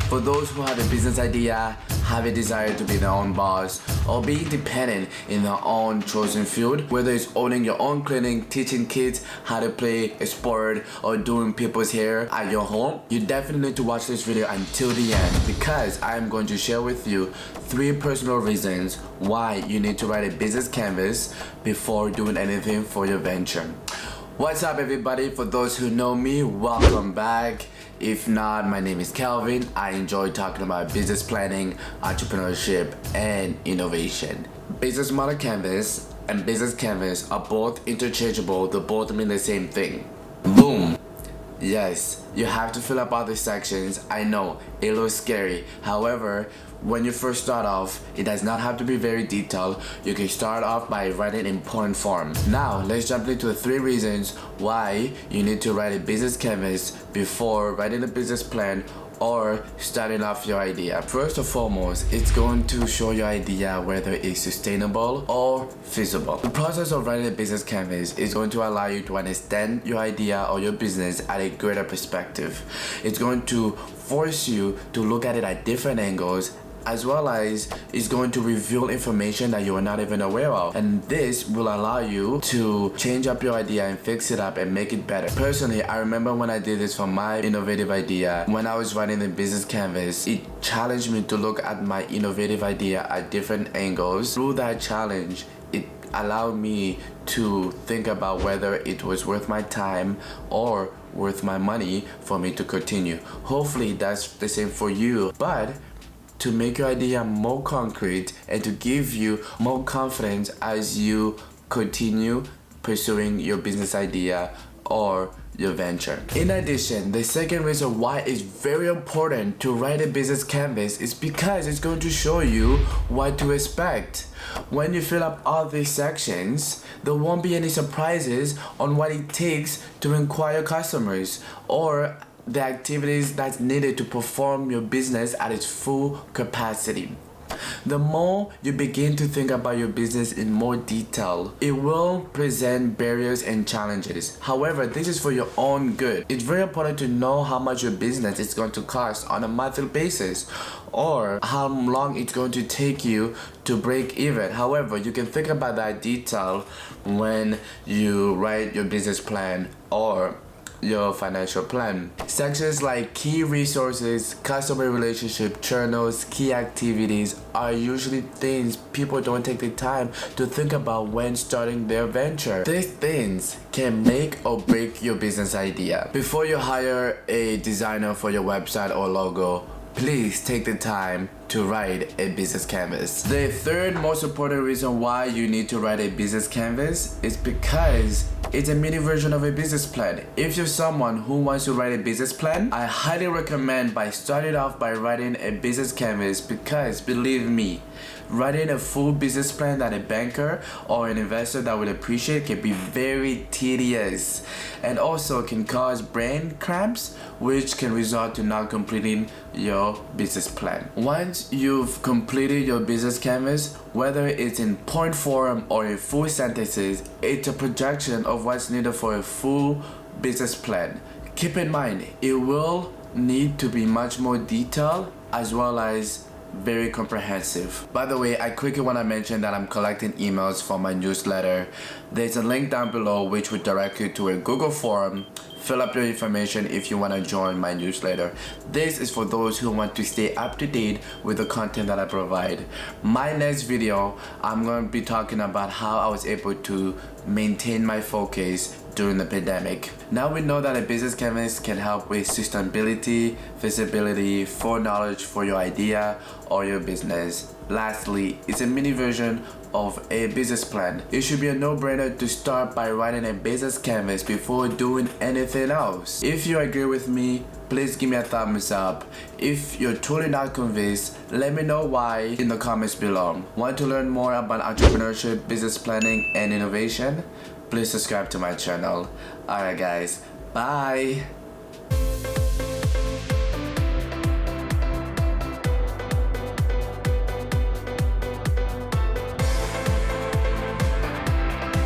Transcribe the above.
For those who have a business idea, have a desire to be their own boss, or be independent in their own chosen field, whether it's owning your own clinic, teaching kids how to play a sport, or doing people's hair at your home, you definitely need to watch this video until the end, because I am going to share with you 3 personal reasons why you need to write a business canvas before doing anything for your venture. What's up everybody? For those who know me, welcome back. If not, my name is Calvin. I enjoy talking about business planning, entrepreneurship, and innovation. Business model canvas and business canvas are both interchangeable. They both mean the same thing. Boom. Yes, you have to fill up all the sections. I know, it looks scary. However, when you first start off, it does not have to be very detailed. You can start off by writing in point form. Now, let's jump into the 3 reasons why you need to write a business canvas before writing a business plan or starting off your idea. First and foremost, it's going to show your idea whether it's sustainable or feasible. The process of writing a business canvas is going to allow you to understand your idea or your business at a greater perspective. It's going to force you to look at it at different angles, as well as it's going to reveal information that you are not even aware of, and this will allow you to change up your idea and fix it up and make it better. Personally, I remember when I did this for my innovative idea, when I was writing the business canvas, it challenged me to look at my innovative idea at different angles. Through that challenge, it allowed me to think about whether it was worth my time or worth my money for me to continue. Hopefully that's the same for you, but to make your idea more concrete and to give you more confidence as you continue pursuing your business idea or your venture. In addition, the second reason why it's very important to write a business canvas is because it's going to show you what to expect. When you fill up all these sections, there won't be any surprises on what it takes to acquire customers or the activities that's needed to perform your business at its full capacity. The more you begin to think about your business in more detail, it will present barriers and challenges. However, this is for your own good. It's very important to know how much your business is going to cost on a monthly basis, or how long it's going to take you to break even. However, you can think about that detail when you write your business plan or your financial plan. Sections like key resources, customer relationship, journals, key activities are usually things people don't take the time to think about when starting their venture. These things can make or break your business idea. Before you hire a designer for your website or logo, please take the time to write a business canvas. The third most important reason why you need to write a business canvas is because it's a mini version of a business plan. If you're someone who wants to write a business plan, I highly recommend by starting off by writing a business canvas, because believe me, writing a full business plan that a banker or an investor that would appreciate can be very tedious and also can cause brain cramps, which can result to not completing your business plan. Once you've completed your business canvas, whether it's in point form or in full sentences, it's a projection of what's needed for a full business plan. Keep in mind, it will need to be much more detailed as well as very comprehensive. By the way, I quickly want to mention that I'm collecting emails for my newsletter. There's a link down below which would direct you to a Google form. Fill up your information if you want to join my newsletter. This is for those who want to stay up to date with the content that I provide. My next video, I'm going to be talking about how I was able to maintain my focus during the pandemic. Now we know that a business canvas can help with sustainability, feasibility, foreknowledge for your idea or your business. Lastly, it's a mini version of a business plan. It should be a no-brainer to start by writing a business canvas before doing anything else. If you agree with me, please give me a thumbs up. If you're totally not convinced, let me know why in the comments below. Want to learn more about entrepreneurship, business planning, and innovation? Please subscribe to my channel. Alright guys, bye!